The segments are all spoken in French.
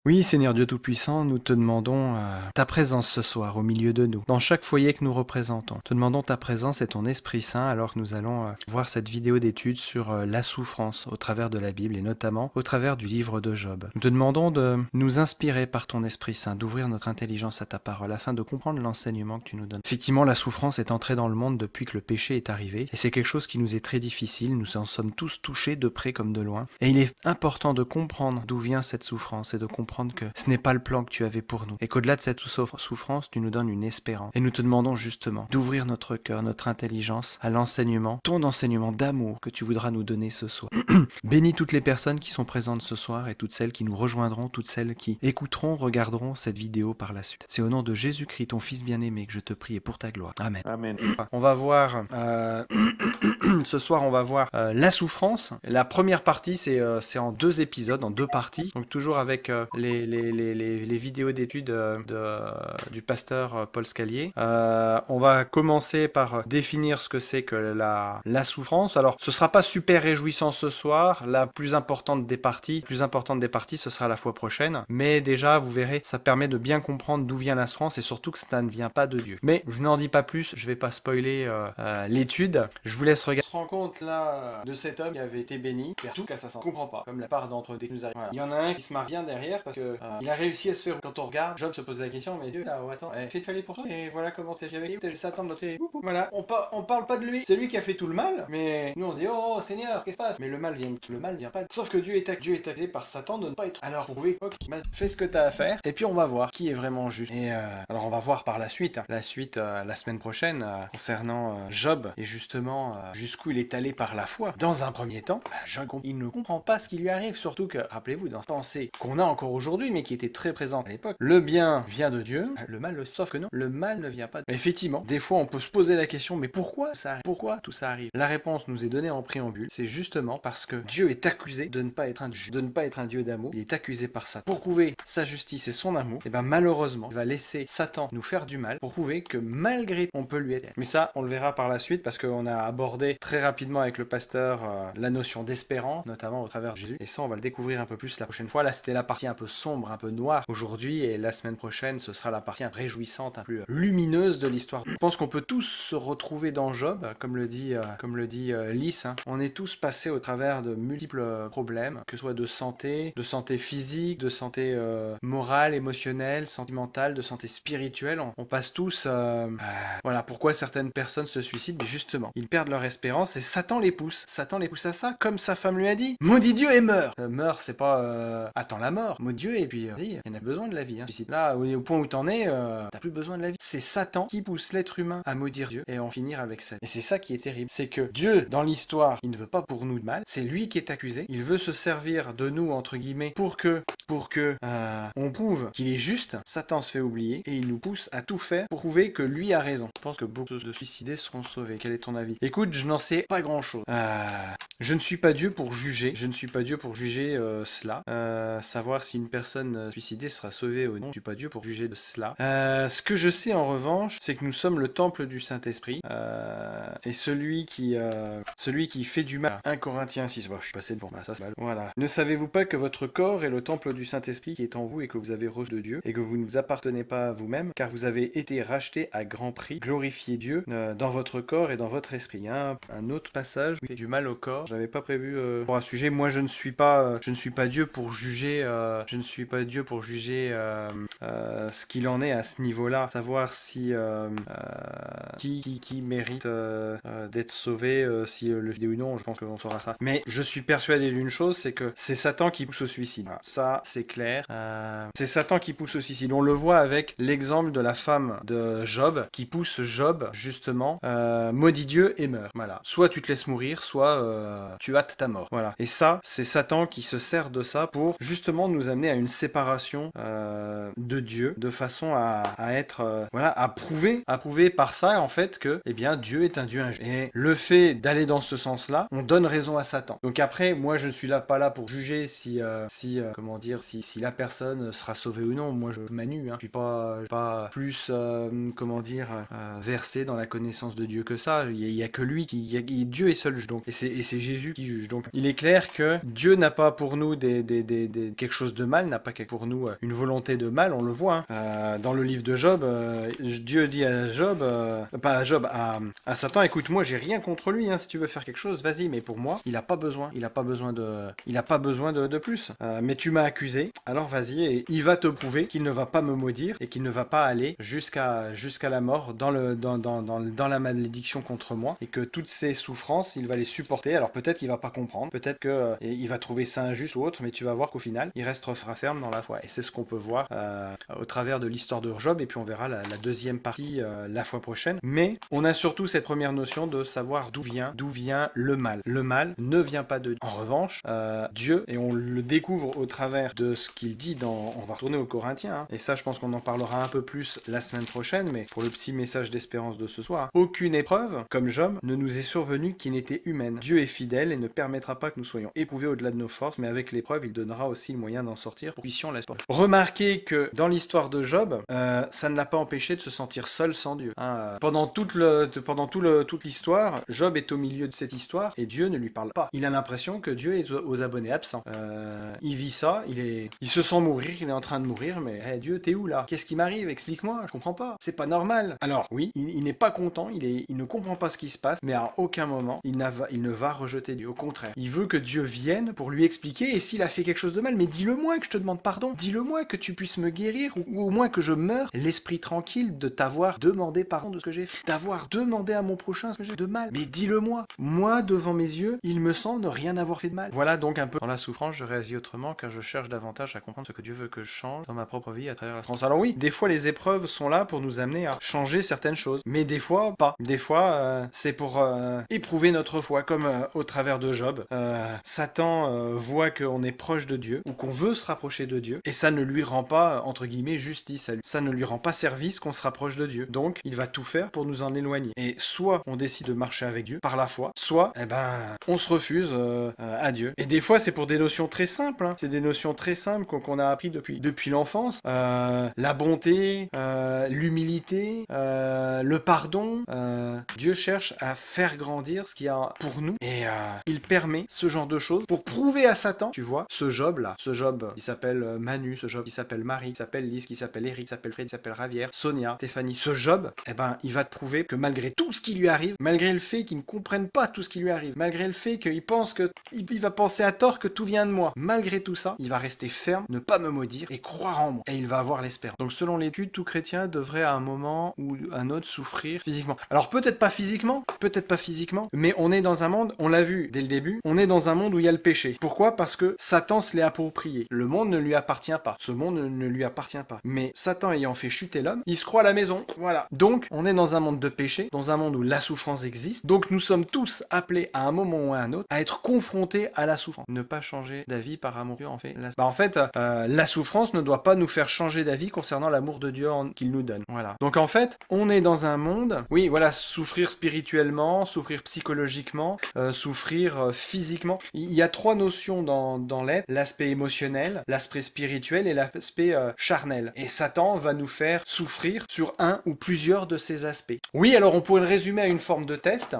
Oui, Seigneur Dieu Tout-Puissant, nous te demandons ta présence ce soir au milieu de nous, dans chaque foyer que nous représentons. Te demandons ta présence et ton Esprit Saint alors que nous allons voir cette vidéo d'étude sur la souffrance au travers de la Bible et notamment au travers du livre de Job. Nous te demandons de nous inspirer par ton Esprit Saint, d'ouvrir notre intelligence à ta parole afin de comprendre l'enseignement que tu nous donnes. Effectivement, la souffrance est entrée dans le monde depuis que le péché est arrivé et c'est quelque chose qui nous est très difficile, nous en sommes tous touchés de près comme de loin. Et il est important de comprendre d'où vient cette souffrance et de comprendre que ce n'est pas le plan que tu avais pour nous et qu'au-delà de cette souffrance, tu nous donnes une espérance. Et nous te demandons justement d'ouvrir notre cœur, notre intelligence à l'enseignement, ton enseignement d'amour que tu voudras nous donner ce soir. Bénis toutes les personnes qui sont présentes ce soir et toutes celles qui nous rejoindront, toutes celles qui écouteront, regarderont cette vidéo par la suite. C'est au nom de Jésus-Christ, ton Fils bien-aimé, que je te prie et pour ta gloire. Amen. Amen. On va voir ce soir, on va voir la souffrance. La première partie, c'est en 2 épisodes, en 2 parties. Donc toujours avec les vidéos d'études du pasteur Paul Scalier. On va commencer par définir ce que c'est que la souffrance. Alors, ce sera pas super réjouissant ce soir. La plus importante des parties, ce sera la fois prochaine. Mais déjà, vous verrez, ça permet de bien comprendre d'où vient la souffrance et surtout que ça ne vient pas de Dieu. Mais je n'en dis pas plus. Je vais pas spoiler l'étude. Je vous laisse regarder. On se rend compte là de cet homme qui avait été béni, et tout cas ça s'en comprend pas, comme la part d'entre eux qui nous arrive. Voilà. Il y en a un qui se marre bien derrière parce que il a réussi à se faire. Quand on regarde, Job se pose la question, mais Dieu là, attends, fait fallait pour toi et voilà comment t'es jamais t'es Satan de t'es. Voilà, on parle pas de lui, c'est lui qui a fait tout le mal, mais nous on se dit oh Seigneur, qu'est-ce qui se passe? Mais le mal vient pas. Sauf que Dieu est accusé par Satan de ne pas être. Alors prouver, ok, fais ce que t'as à faire, et puis on va voir qui est vraiment juste. Et alors on va voir par la suite, la semaine prochaine concernant Job et justement jusqu'où il est allé par la foi. Dans un premier temps, Job il ne comprend pas ce qui lui arrive, surtout que rappelez-vous dans cette pensée qu'on a encore aujourd'hui mais qui était très présente à l'époque. Le bien vient de Dieu, le mal aussi. Sauf que non, le mal ne vient pas de Dieu. Effectivement, des fois on peut se poser la question mais pourquoi ça arrive? Pourquoi tout ça arrive? La réponse nous est donnée en préambule, c'est justement parce que Dieu est accusé de ne pas être un Dieu d'amour. Il est accusé par Satan. Pour prouver sa justice et son amour, et ben malheureusement, il va laisser Satan nous faire du mal pour prouver que malgré tout, on peut lui être. Mais ça, on le verra par la suite parce qu'on a abordé très rapidement avec le pasteur la notion d'espérance, notamment au travers de Jésus. Et ça, on va le découvrir un peu plus la prochaine fois. Là, c'était la partie un peu sombre, un peu noire aujourd'hui, et la semaine prochaine, ce sera la partie un peu réjouissante, un peu plus lumineuse de l'histoire. Je pense qu'on peut tous se retrouver dans Job, comme le dit Lys. Hein. On est tous passés au travers de multiples problèmes, que ce soit de santé physique, de santé morale, émotionnelle, sentimentale, de santé spirituelle. On passe tous. Voilà pourquoi certaines personnes se suicident, mais justement, ils perdent leur espérance et Satan les pousse. Satan les pousse à ça, comme sa femme lui a dit. Maudit Dieu et meurt. Meurt, c'est pas attends la mort. Maudit Dieu et puis il y en a besoin de la vie. Hein. Là, au point où t'en es, t'as plus besoin de la vie. C'est Satan qui pousse l'être humain à maudire Dieu et en finir avec ça. Et c'est ça qui est terrible, c'est que Dieu, dans l'histoire, il ne veut pas pour nous de mal. C'est lui qui est accusé. Il veut se servir de nous entre guillemets pour que on prouve qu'il est juste. Satan se fait oublier et il nous pousse à tout faire pour prouver que lui a raison. Je pense que beaucoup de suicidés seront sauvés. Quel est ton avis? Écoute, je n'en sais pas grand chose. Je ne suis pas Dieu pour juger. Je ne suis pas Dieu pour juger cela. Savoir si une personne suicidée sera sauvée ou non. Je ne suis pas Dieu pour juger de cela. Ce que je sais en revanche, c'est que nous sommes le temple du Saint-Esprit. Et celui qui fait du mal. 1 Corinthiens 6. Bon, je suis passé devant. Ça c'est mal. Voilà. Ne savez-vous pas que votre corps est le temple du Saint-Esprit qui est en vous et que vous avez reçu de Dieu et que vous ne vous appartenez pas à vous-même car vous avez été rachetés à grand prix. Glorifiez Dieu dans votre corps et dans votre esprit. Il y a un autre passage qui fait du mal au corps. Je n'avais pas prévu pour un sujet. Moi, je ne suis pas Dieu pour juger. Je ne suis pas Dieu pour juger ce qu'il en est à ce niveau-là. Savoir si qui mérite d'être sauvé, si le vidéo ou non. Je pense qu'on saura ça. Mais je suis persuadé d'une chose, c'est que c'est Satan qui pousse au suicide. Voilà. Ça, c'est clair. C'est Satan qui pousse au suicide. On le voit avec l'exemple de la femme de Job, qui pousse Job, justement, maudit Dieu et meurt. Voilà. Soit tu te laisses mourir, soit tu hâtes ta mort. Voilà. Et ça, c'est Satan qui se sert de ça pour, justement, nous amener à une séparation de Dieu, de façon à être, voilà, à prouver par ça, en fait, que, eh bien, Dieu est un Dieu injuste. Et le fait d'aller dans ce sens-là, on donne raison à Satan. Donc après, moi, je suis là, pas là pour juger si la personne sera sauvée ou non. Moi, je manu, hein. Je suis pas plus, versé dans la connaissance de Dieu que ça. Il y a que lui Dieu est seul juge. Donc, et c'est Jésus qui juge. Donc il est clair que Dieu n'a pas pour nous quelque chose de mal, n'a pas pour nous une volonté de mal, on le voit. Hein. Dans le livre de Job, Dieu dit à Job, pas à Job, à Satan, écoute, moi j'ai rien contre lui, hein, si tu veux faire quelque chose, vas-y, mais pour moi, il a pas besoin de plus. Mais tu m'as accusé, alors vas-y, et il va te prouver qu'il ne va pas me maudire et qu'il ne va pas aller jusqu'à la mort dans la malédiction contre moi, et que toutes ces souffrances, il va les supporter. Alors peut-être qu'il va pas comprendre, peut-être que il va trouver ça injuste ou autre, mais tu vas voir qu'au final, il restera ferme dans la foi. Et c'est ce qu'on peut voir au travers de l'histoire de Job, et puis on verra la deuxième partie la fois prochaine. Mais on a surtout cette première notion de savoir d'où vient le mal. Le mal ne vient pas de Dieu. En revanche, Dieu, et on le découvre au travers de ce qu'il dit on va retourner aux Corinthiens, hein, et ça je pense qu'on en parlera un peu plus la semaine prochaine, mais pour le petit message d'espérance de ce soir, aucune épreuve, comme Job, ne nous est survenue qui n'était humaine. Dieu est fidèle et ne permettra pas que nous soyons éprouvés au-delà de nos forces, mais avec l'épreuve, il donnera aussi le moyen d'en sortir pour que nous puissions l'espérer. Remarquez que dans l'histoire de Job, ça ne l'a pas empêché de se sentir seul sans Dieu. Hein. Pendant toute l'histoire, Job est au milieu de cette histoire et Dieu ne lui parle pas. Il a l'impression que Dieu est aux abonnés absents. Il vit ça, il se sent mourir, il est en train de mourir, mais hey, Dieu, t'es où là? Qu'est-ce qui m'arrive? Explique-moi, je comprends pas. C'est pas normal. Alors oui, il n'est pas content, il ne comprend pas ce qui se passe, mais à aucun moment il ne va rejeter Dieu. Au contraire, il veut que Dieu vienne pour lui expliquer, et s'il a fait quelque chose de mal, mais dis-le-moi que je te demande pardon. Dis-le-moi que tu puisses me guérir, ou au moins que je meure l'esprit tranquille de t'avoir demandé pardon de ce que j'ai fait, d'avoir demandé à mon prochain ce que j'ai fait de mal. Mais dis-le-moi. Moi, devant mes yeux, il me semble ne rien avoir fait de mal. Voilà donc un peu dans la souffrance, je réagis autrement car je cherche davantage à comprendre ce que Dieu veut que je change dans ma propre vie à travers la souffrance. Alors oui, des fois les épreuves sont là pour nous amener à changer certaines choses, mais des fois pas. Des fois c'est pour éprouver notre foi, comme au travers de Job. Satan voit qu'on est proche de Dieu ou qu'on veut se rapprocher de Dieu, et ça ne lui rend pas entre guillemets justice à lui. Ça ne lui rend pas service qu'on se rapproche de Dieu. Donc il va tout faire pour nous en éloigner. Et soit on décide de marcher avec Dieu par la foi, soit on se refuse à Dieu. Et des fois c'est pour des notions très simples. Hein. C'est des notions très simples qu'on a appris depuis l'enfance. La bonté, l'humilité, le pardon. Dieu cherche à faire grandir ce qu'il y a pour nous, et il permet ce genre de choses pour prouver à Satan, tu vois, ce Job qui s'appelle Manu, ce Job qui s'appelle Marie, qui s'appelle Lise, qui s'appelle Eric, qui s'appelle Fred, qui s'appelle Ravière, Sonia, Stéphanie, ce Job, il va te prouver que malgré tout ce qui lui arrive, malgré le fait qu'il ne comprenne pas tout ce qui lui arrive, malgré le fait qu'il pense il va penser à tort que tout vient de moi, malgré tout ça, il va rester ferme, ne pas me maudire et croire en moi, et il va avoir l'espérance. Donc selon l'étude, tout chrétien devrait à un moment ou un autre souffrir physiquement. Alors peut-être pas physiquement, mais on est dans un monde, on l'a vu dès le début, on est dans un monde où il y a le péché. Pourquoi? Parce que Satan se l'est approprié. Le monde ne lui appartient pas. Ce monde ne lui appartient pas. Mais Satan ayant fait chuter l'homme, il se croit à la maison. Voilà. Donc, on est dans un monde de péché, dans un monde où la souffrance existe. Donc, nous sommes tous appelés à un moment ou à un autre à être confrontés à la souffrance. Ne pas changer d'avis par amour de Dieu, en fait. La souffrance ne doit pas nous faire changer d'avis concernant l'amour de Dieu qu'il nous donne. Voilà. Donc, en fait, on est dans un monde, oui, voilà, souffrir spirituellement, souffrir psychologiquement, souffrir physiquement. Il y a trois notions dans l'être: l'aspect émotionnel, l'aspect spirituel et l'aspect charnel. Et Satan va nous faire souffrir sur un ou plusieurs de ces aspects. Oui, alors on pourrait le résumer à une forme de test,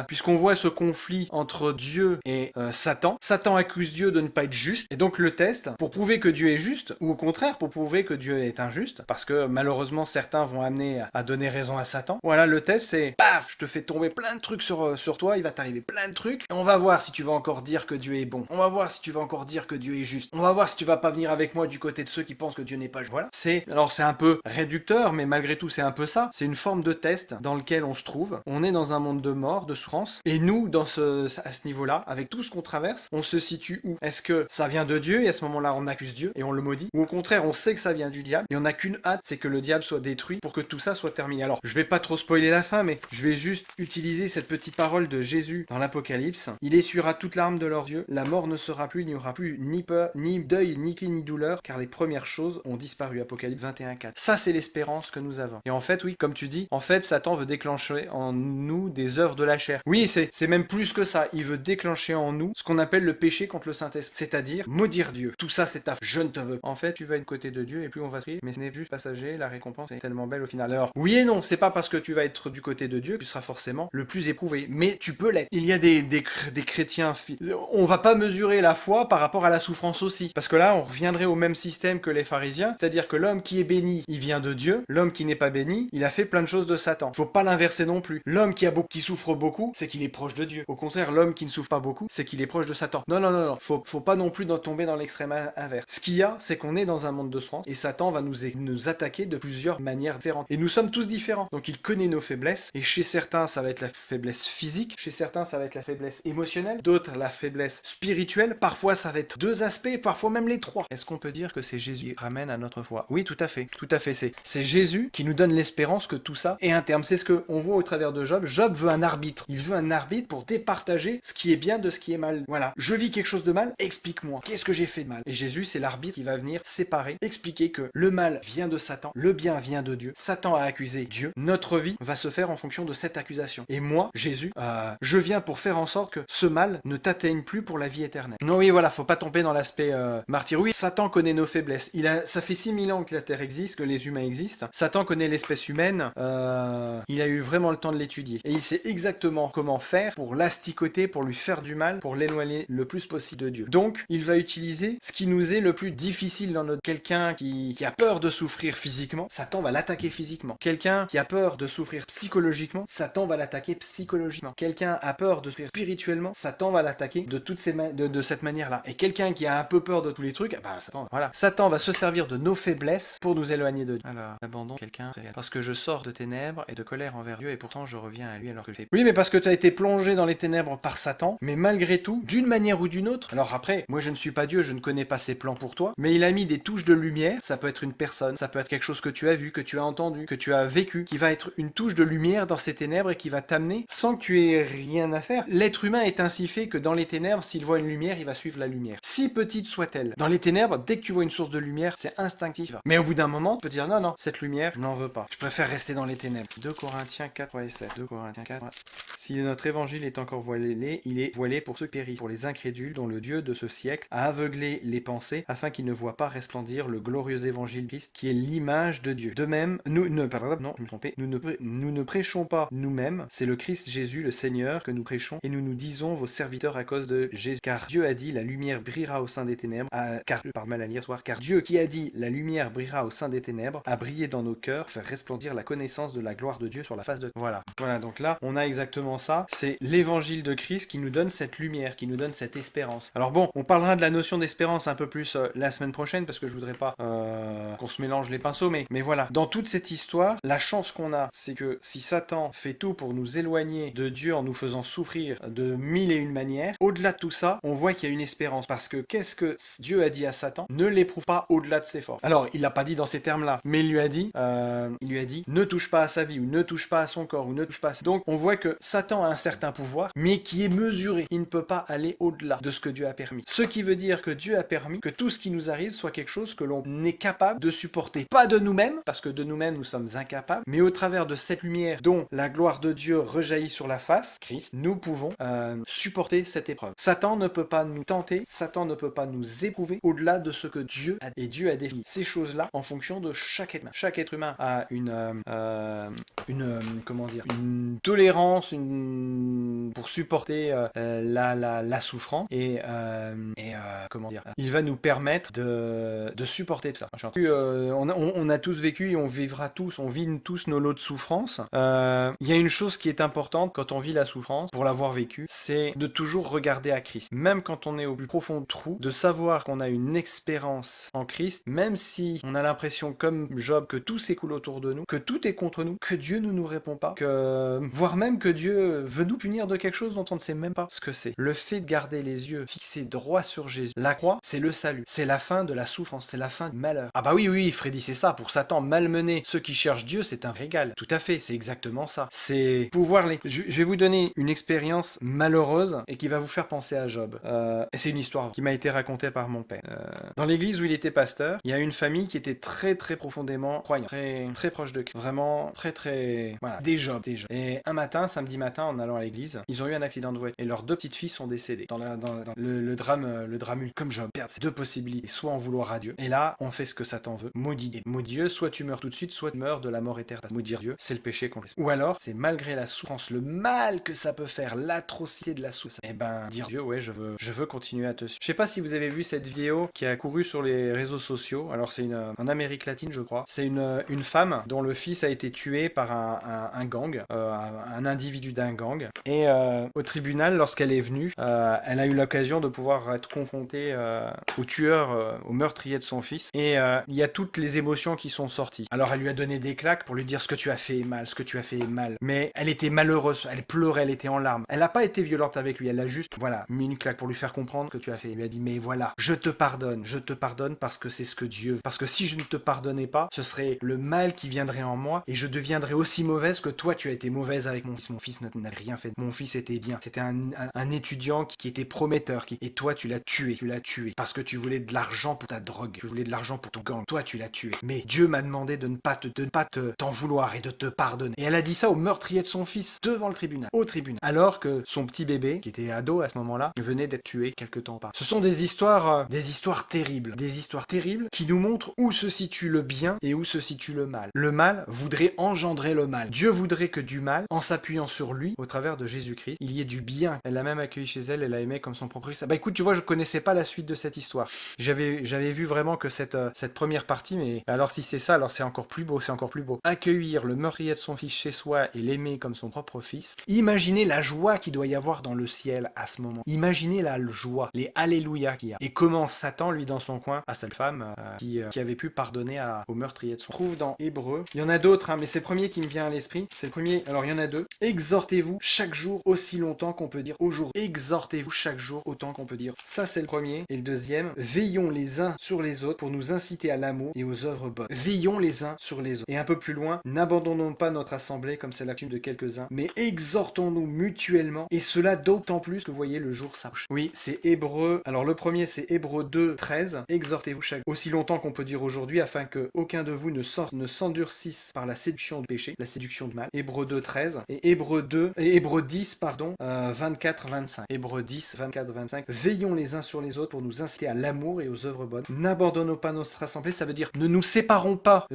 puisqu'on voit ce conflit entre Dieu et Satan. Satan accuse Dieu de ne pas être juste, et donc le test, pour prouver que Dieu est juste, ou au contraire, pour prouver que Dieu est injuste, parce que malheureusement certains vont amener à donner raison à Satan. Voilà, le test c'est, paf, je te fais tomber plein de trucs sur toi, il va t'arriver plein de trucs, et on va voir si tu vas encore dire que Dieu est bon. On va voir si tu vas encore dire que Dieu est juste. On va voir si tu vas pas venir avec moi du côté de ceux qui pensent que Dieu n'est pas juste. Voilà. Alors c'est un peu réducteur, mais malgré tout c'est un peu ça. C'est une forme de test dans lequel on se trouve. On est dans un monde de mort, de souffrance, et nous, à ce niveau-là, avec tout ce qu'on traverse, on se situe où? Est-ce que ça vient de Dieu et à ce moment-là on accuse Dieu et on le maudit? Ou au contraire, on sait que ça vient du diable et on n'a qu'une hâte, c'est que le diable soit détruit pour que tout ça soit terminé. Alors, je vais pas trop spoiler la fin, mais je vais juste utiliser cette petite parole de Jésus dans l'Apocalypse. Il essuiera toute larme de leurs yeux, la mort ne sera plus, il n'y aura plus ni peur, ni deuil, ni cri, ni douleur, car les premières choses ont disparu. Apocalypse 21:4. Ça, c'est l'espérance que nous avons. Et en fait, oui, comme tu dis, en fait, Satan veut déclencher en nous des œuvres de la chair. Oui, c'est même plus que ça. Il veut déclencher en nous ce qu'on appelle le péché contre le Saint-Esprit, c'est-à-dire maudire Dieu. Tout ça, c'est ta je ne te veux. En fait, tu vas être côté de Dieu et plus on va se prier, mais ce n'est juste passager, la récompense est tellement belle au final. Alors, oui et non, c'est pas parce que tu vas être du côté de Dieu que tu seras forcément le plus éprouvé, mais tu peux l'être. Il y y a des chrétiens, on va pas mesurer la foi par rapport à la souffrance aussi, parce que là on reviendrait au même système que les pharisiens, c'est-à-dire que l'homme qui est béni, il vient de Dieu, l'homme qui n'est pas béni, il a fait plein de choses de Satan. Faut pas l'inverser non plus. L'homme qui souffre beaucoup, c'est qu'il est proche de Dieu. Au contraire, l'homme qui ne souffre pas beaucoup, c'est qu'il est proche de Satan. Non, non, non, non. Faut pas non plus tomber dans l'extrême inverse. Ce qu'il y a, c'est qu'on est dans un monde de souffrance et Satan va nous attaquer de plusieurs manières différentes. Et nous sommes tous différents. Donc il connaît nos faiblesses et chez certains, ça va être la faiblesse physique, chez certains, ça va être la faiblesse émotionnelle, d'autres la faiblesse spirituelle. Parfois, ça va être deux aspects, parfois même les trois. Est-ce qu'on peut dire que c'est Jésus qui ramène à notre foi? Oui, tout à fait. Tout à fait. C'est Jésus qui nous donne l'espérance que tout ça est un terme. C'est ce qu'on voit au travers de Job. Job veut un arbitre. Il veut un arbitre pour départager ce qui est bien de ce qui est mal. Voilà. Je vis quelque chose de mal, explique-moi. Qu'est-ce que j'ai fait de mal? Et Jésus, c'est l'arbitre qui va venir séparer, expliquer que le mal vient de Satan, le bien vient de Dieu. Satan a accusé Dieu. Notre vie va se faire en fonction de cette accusation. Et moi, Jésus, je viens pour faire en sorte que ce mal ne t'atteigne plus pour la vie éternelle. Non, oui, voilà, faut pas tomber dans l'aspect martyr. Oui, Satan connaît nos faiblesses. Ça fait 6000 ans que la Terre existe, que les humains existent. Satan connaît l'espèce humaine. Il a eu vraiment le temps de l'étudier. Et il sait exactement comment faire pour l'asticoter, pour lui faire du mal, pour l'éloigner le plus possible de Dieu. Donc, il va utiliser ce qui nous est le plus difficile dans notre... Quelqu'un qui a peur de souffrir physiquement, Satan va l'attaquer physiquement. Quelqu'un qui a peur de souffrir psychologiquement, Satan va l'attaquer psychologiquement. Quelqu'un a peur de souffrir spirituellement, Satan va l'attaquer de cette manière-là. Et quelqu'un qui a un peu peur de tous les trucs, bah Satan, voilà. Satan va se servir de nos faiblesses pour nous éloigner de Dieu. Alors, abandon quelqu'un, parce que je sors de ténèbres et de colère envers Dieu et pourtant je reviens à lui alors que je fais. Oui, mais parce que tu as été plongé dans les ténèbres par Satan, mais malgré tout, d'une manière ou d'une autre. Alors après, moi je ne suis pas Dieu, je ne connais pas ses plans pour toi, mais il a mis des touches de lumière. Ça peut être une personne, ça peut être quelque chose que tu as vu, que tu as entendu, que tu as vécu, qui va être une touche de lumière dans ces ténèbres et qui va t'amener sans que tu aies rien à faire. L'être humain est ainsi fait que dans les ténèbres, s'il voit une lumière, il va suivre la lumière. Si petite soit-elle. Dans les ténèbres, dès que tu vois une source de lumière, c'est instinctif. Mais au bout d'un moment, tu peux dire non, non, cette lumière, je n'en veux pas. Je préfère rester dans les ténèbres. 2 Corinthiens 4, 3 et 7. 2 Corinthiens 4. Ouais. Si notre évangile est encore voilé, il est voilé pour ceux qui périssent, pour les incrédules dont le Dieu de ce siècle a aveuglé les pensées afin qu'ils ne voient pas resplendir le glorieux évangile de Christ qui est l'image de Dieu. De même, nous ne prêchons pas nous-mêmes, c'est le Christ Jésus, le Seigneur, que nous prêchons et nous nous disons vos serviteurs à cause de Jésus. Car Dieu a dit la lumière brillera au sein des ténèbres, car Dieu qui a dit la lumière brillera au sein des ténèbres a brillé dans nos cœurs, faire resplendir la connaissance de la gloire de Dieu sur la face de... Voilà, donc là, on a exactement ça, c'est l'évangile de Christ qui nous donne cette lumière, qui nous donne cette espérance. Alors bon, on parlera de la notion d'espérance un peu plus la semaine prochaine, parce que je voudrais pas qu'on se mélange les pinceaux, mais voilà, dans toute cette histoire, la chance qu'on a, c'est que si Satan fait tout pour nous éloigner de Dieu en nous faisant souffrir de 1001 manières, au-delà de tout ça, on voit qu'il y a une espérance, parce que qu'est-ce que Dieu a dit à Satan? Ne l'éprouve pas au-delà de ses forces. Alors, il l'a pas dit dans ces termes-là, mais il lui a dit, ne touche pas à sa vie, ou ne touche pas à son corps, ou ne touche pas à... Donc, on voit que Satan a un certain pouvoir, mais qui est mesuré. Il ne peut pas aller au-delà de ce que Dieu a permis. Ce qui veut dire que Dieu a permis que tout ce qui nous arrive soit quelque chose que l'on est capable de supporter. Pas de nous-mêmes, parce que de nous-mêmes, nous sommes incapables, mais au travers de cette lumière dont la gloire de Dieu rejaillit sur la face, Christ, nous pouvons supporter cette épreuve. Satan ne peut pas nous tenter, Satan ne peut pas nous éprouver au-delà de ce que Dieu a, et Dieu a défini ces choses-là en fonction de chaque être humain. Chaque être humain a une tolérance pour supporter la souffrance et il va nous permettre de supporter tout ça. On a tous vécu et on vit tous nos lots de souffrance. Il y a une chose qui est importante quand on vit la souffrance, pour l'avoir vécu, c'est de toujours regarder à Christ. Même quand on est au plus profond trou, de savoir qu'on a une expérience en Christ, même si on a l'impression, comme Job, que tout s'écoule autour de nous, que tout est contre nous, que Dieu ne nous répond pas, voire même que Dieu veut nous punir de quelque chose dont on ne sait même pas ce que c'est. Le fait de garder les yeux fixés droit sur Jésus, la croix, c'est le salut, c'est la fin de la souffrance, c'est la fin du malheur. Ah bah oui, Freddy, c'est ça. Pour Satan, malmener ceux qui cherchent Dieu, c'est un régal. Tout à fait, c'est exactement ça. C'est pouvoir les... Je vais vous donner une expérience malheureuse et qui va vous faire penser à Job. Et c'est une histoire qui m'a été racontée par mon père. Dans l'église où il était pasteur, il y a une famille qui était très très profondément croyante, très très proche de Christ. Vraiment très voilà, des Job. Et un matin, samedi matin, en allant à l'église, ils ont eu un accident de voiture et leurs 2 petites filles sont décédées. Dans le drame comme Job. Perdre ces 2 possibilités, soit en vouloir à Dieu. Et là, on fait ce que Satan veut. Maudit Dieu, soit tu meurs tout de suite, soit tu meurs de la mort éternelle. Maudire Dieu, c'est le péché qu'on fait. Ou alors, c'est malgré la souffrance, le mal que ça peut faire l'atrocité de la souffrance. Eh ben, dire Dieu, ouais, je veux continuer à te suivre. Je sais pas si vous avez vu cette vidéo qui a couru sur les réseaux sociaux. Alors, c'est en Amérique latine, je crois. C'est une femme dont le fils a été tué par un gang, un individu d'un gang. Et au tribunal, lorsqu'elle est venue, elle a eu l'occasion de pouvoir être confrontée au tueur, au meurtrier de son fils. Et il y a toutes les émotions qui sont sorties. Alors, elle lui a donné des claques pour lui dire ce que tu as fait est mal, ce que tu as fait est mal. Mais elle était malheureuse, elle pleurait, elle était en larmes. Elle n'a pas été violente avec lui, elle a juste, voilà, mis une claque pour lui faire comprendre ce que tu as fait. Elle lui a dit, mais voilà, je te pardonne parce que c'est ce que Dieu veut. Parce que si je ne te pardonnais pas, ce serait le mal qui viendrait en moi et je deviendrais aussi mauvaise que toi, tu as été mauvaise avec mon fils. Mon fils n'a rien fait. Mon fils était bien. C'était un étudiant qui était prometteur. Et toi, tu l'as tué. Tu l'as tué. Parce que tu voulais de l'argent pour ta drogue. Tu voulais de l'argent pour ton gang. Toi, tu l'as tué. Mais Dieu m'a demandé de ne pas t'en vouloir et de te pardonner. Et elle a dit ça au meurtrier de son fils devant le tribunal. Au tribunal. Alors que son petit bébé, qui était ado à ce moment-là, venait d'être tué quelque temps par. Ce sont des histoires terribles. Des histoires terribles qui nous montrent où se situe le bien et où se situe le mal. Le mal voudrait engendrer le mal. Dieu voudrait que du mal, en s'appuyant sur lui, au travers de Jésus-Christ, il y ait du bien. Elle l'a même accueilli chez elle, elle l'a aimé comme son propre fils. Bah écoute, tu vois, je connaissais pas la suite de cette histoire. J'avais vu vraiment que cette première partie, mais alors si c'est ça, alors c'est encore plus beau, c'est encore plus beau. Accueillir le meurtrier de son fils chez soi et l'aimer comme son propre fils. Imaginez la joie qu'il doit y avoir dans le ciel à ce moment. Imaginez la joie, les alléluia qu'il y a. Et comment Satan, lui, dans son coin, à cette femme qui avait pu pardonner au meurtrier de son. On trouve dans Hébreux. Il y en a d'autres, hein, mais c'est le premier qui me vient à l'esprit. C'est le premier. Alors il y en a deux. Exhortez-vous chaque jour aussi longtemps qu'on peut dire aujourd'hui. Exhortez-vous chaque jour autant qu'on peut dire. Ça, c'est le premier. Et le deuxième, veillons les uns sur les autres pour nous inciter à l'amour et aux œuvres bonnes. Veillons les uns sur les autres. Et un peu plus loin, n'abandonnons pas notre assemblée comme c'est la coutume de quelques-uns, mais exhortons-nous mutuellement, et cela d'autant plus que vous voyez le jour s'approche. Oui, c'est Hébreux. Alors le premier, c'est Hébreux 2, 13. Exhortez-vous chaque aussi longtemps qu'on peut dire aujourd'hui, afin que aucun de vous ne s'endurcisse par la séduction du péché, la séduction du mal. Hébreux 2, 13. Et Hébreux 10, 24, 25. Hébreux 10, 24, 25. Veillons les uns sur les autres pour nous inciter à l'amour et aux œuvres bonnes. N'abandonnons pas notre assemblée, ça veut dire ne nous séparons pas,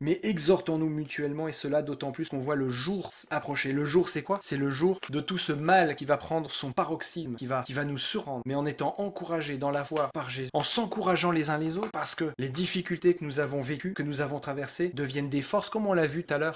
mais exhortons-nous mutuellement, et cela d'autant plus qu'on voit le jour approcher. Le jour, c'est quoi? C'est le jour de tout ce mal qui va prendre son paroxysme, qui va nous surprendre, mais en étant encouragés dans la foi par Jésus, en s'encourageant les uns les autres, parce que les difficultés que nous avons vécues, que nous avons traversées, deviennent des forces, comme on l'a vu tout à l'heure.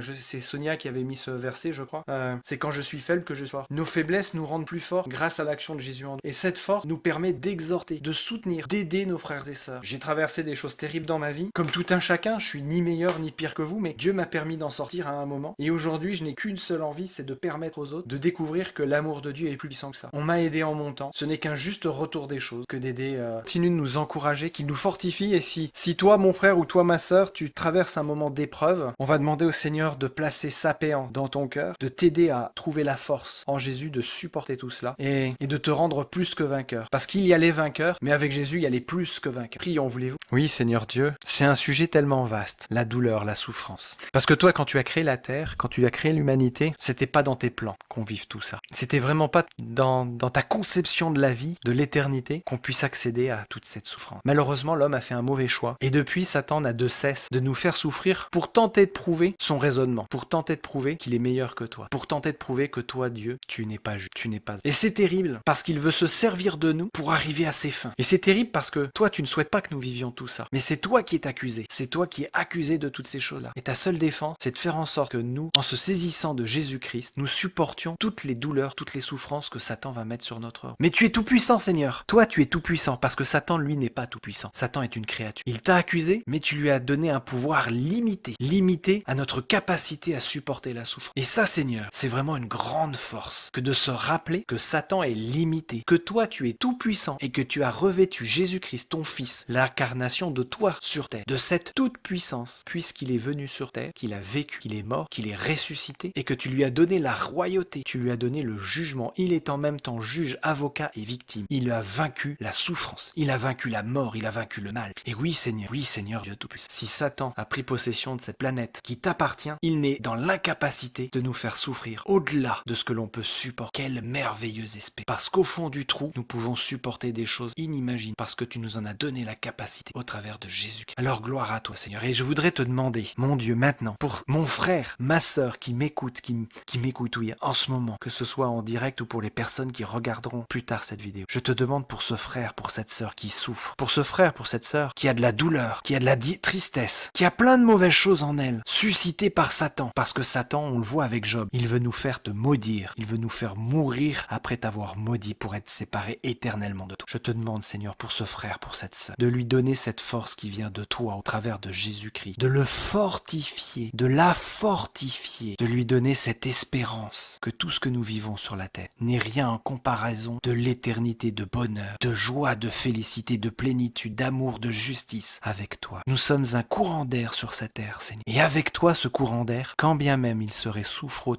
C'est Sonia qui avait mis ce verset, je crois. C'est quand je suis faible que je suis fort. Nos faiblesses nous rendent plus forts grâce à l'action de Jésus en nous. Et cette force nous permet d'exhorter, de soutenir, d'aider nos frères et sœurs. J'ai traversé des choses terribles dans ma vie. Comme tout un chacun, je suis ni meilleur ni pire que vous, mais Dieu m'a permis d'en sortir à un moment. Et aujourd'hui, je n'ai qu'une seule envie, c'est de permettre aux autres de découvrir que l'amour de Dieu est plus puissant que ça. On m'a aidé en montant. Ce n'est qu'un juste retour des choses que d'aider. Continue de nous encourager, qu'il nous fortifie. Et si toi, mon frère, ou toi, ma sœur, tu traverses un moment d'épreuve, on va demander au Seigneur de placer sa paix dans ton cœur, de t'aider à trouver la force en Jésus, de supporter tout cela et de te rendre plus que vainqueur. Parce qu'il y a les vainqueurs, mais avec Jésus, il y a les plus que vainqueurs. Prions, voulez-vous? Oui, Seigneur Dieu, c'est un sujet tellement vaste, la douleur, la souffrance. Parce que toi, quand tu as créé la terre, quand tu as créé l'humanité, c'était pas dans tes plans qu'on vive tout ça. C'était vraiment pas dans ta conception de la vie, de l'éternité, qu'on puisse accéder à toute cette souffrance. Malheureusement, l'homme a fait un mauvais choix. Et depuis, Satan n'a de cesse de nous faire souffrir pour tenter de prouver son raisonnement, pour tenter de prouver qu'il est meilleur que toi, pour tenter de prouver que toi, Dieu, tu n'es pas juste, tu n'es pas. Et c'est terrible, parce qu'il veut se servir de nous pour arriver à ses fins. Et c'est terrible parce que toi, tu ne souhaites pas que nous vivions tout ça. Mais c'est toi qui es accusé. C'est toi qui es accusé de toutes ces choses-là. Et ta seule défense, c'est de faire en sorte que nous, en se saisissant de Jésus-Christ, nous supportions toutes les douleurs, toutes les souffrances que Satan va mettre sur notre œuvre. Mais tu es tout puissant, Seigneur. Toi, tu es tout puissant, parce que Satan, lui, n'est pas tout puissant. Satan est une créature. Il t'a accusé, mais tu lui as donné un pouvoir limité à notre capacité à supporter la souffrance. Et ça, Seigneur, c'est vraiment une grande force que de se rappeler que Satan est limité, que toi, tu es tout puissant et que tu as revêtu Jésus-Christ, ton Fils, l'incarnation de toi sur terre, de cette toute puissance, puisqu'il est venu sur terre, qu'il a vécu, qu'il est mort, qu'il est ressuscité, et que tu lui as donné la royauté, tu lui as donné le jugement. Il est en même temps juge, avocat et victime. Il a vaincu la souffrance, il a vaincu la mort, il a vaincu le mal. Et oui, Seigneur Dieu Tout-Puissant, si Satan a pris possession de cette planète qui t'appartient, il n'est dans l'incapacité de nous faire souffrir au-delà de ce que l'on peut supporter. Quelle merveilleuse espérance. Parce qu'au fond du trou, nous pouvons supporter des choses inimaginables, parce que tu nous en as donné la capacité. au travers de Jésus-Christ. Alors gloire à toi Seigneur. Et je voudrais te demander, mon Dieu, maintenant, pour mon frère, ma sœur qui m'écoute, qui m'écoute, oui, en ce moment, que ce soit en direct ou pour les personnes qui regarderont plus tard cette vidéo. Je te demande pour ce frère, pour cette sœur qui souffre, pour ce frère, pour cette sœur qui a de la douleur, qui a de la tristesse, qui a plein de mauvaises choses en elle, suscitées par Satan. Parce que Satan, on le voit avec Job, il veut nous faire te maudire, il veut nous faire mourir après t'avoir maudit pour être séparé éternellement de toi. Je te demande, Seigneur, pour ce frère, pour cette sœur, de lui donner cette force qui vient de toi au travers de Jésus-Christ, de le fortifier, de la fortifier, de lui donner cette espérance que tout ce que nous vivons sur la terre n'est rien en comparaison de l'éternité de bonheur, de joie, de félicité, de plénitude, d'amour, de justice avec toi. Nous sommes un courant d'air sur cette terre, Seigneur. Et avec toi, ce courant d'air, quand bien même il serait souffrant,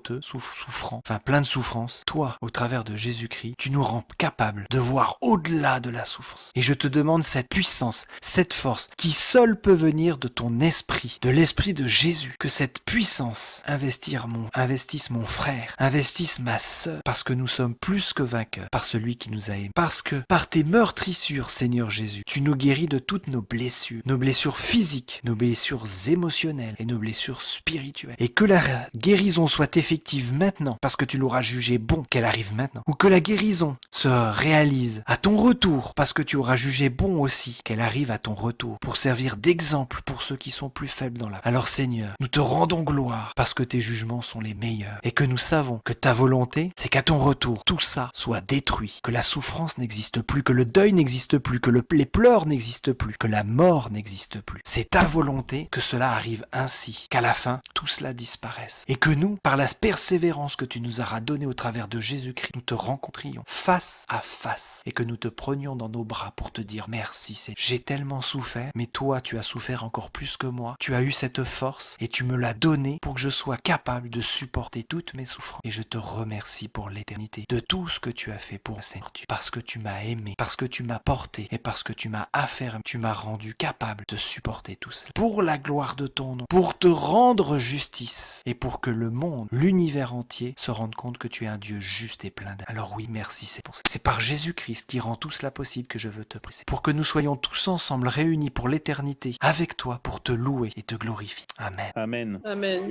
enfin plein de souffrance, toi, au travers de Jésus-Christ, tu nous rends capables de voir au-delà de la souffrance. Et je te demande cette puissance, cette force, qui seule peut venir de ton esprit, de l'esprit de Jésus, que cette puissance investisse mon frère, investisse ma sœur, parce que nous sommes plus que vainqueurs par celui qui nous a aimés. Parce que par tes meurtrissures, Seigneur Jésus, tu nous guéris de toutes nos blessures physiques, nos blessures émotionnelles et nos blessures spirituelles. Et que la guérison soit effective maintenant, parce que tu l'auras jugé bon qu'elle arrive maintenant. Ou que la guérison se réalise à ton retour, parce que tu auras jugé bon aussi qu'elle arrive à ton retour, pour servir d'exemple pour ceux qui sont plus faibles dans la vie. Alors Seigneur, nous te rendons gloire, parce que tes jugements sont les meilleurs, et que nous savons que ta volonté, c'est qu'à ton retour, tout ça soit détruit, que la souffrance n'existe plus, que le deuil n'existe plus, que les pleurs n'existent plus, que la mort n'existe plus. C'est ta volonté que cela arrive ainsi, qu'à la fin, tout cela disparaisse. Et que nous, par la persévérance que tu nous auras donnée au travers de Jésus-Christ, nous te rencontrions face à face, et que nous te prenions dans nos bras pour te dire merci, j'ai tellement souffert, mais toi, tu as souffert encore plus que moi. Tu as eu cette force, et tu me l'as donnée pour que je sois capable de supporter toutes mes souffrances. Et je te remercie pour l'éternité de tout ce que tu as fait pour moi, Seigneur, parce que tu m'as aimé, parce que tu m'as porté, et parce que tu m'as affermi, tu m'as rendu capable de supporter tout cela. Pour la gloire de ton nom, pour te rendre justice, et pour que le monde, l'univers entier, se rende compte que tu es un Dieu juste et plein d'amour. Alors oui, merci, c'est par Jésus-Christ qui rend tout cela possible que je veux te prier. Pour que nous soyons tous ensemble réunis pour l'éternité, avec toi, pour te louer et te glorifier. Amen. Amen. Amen.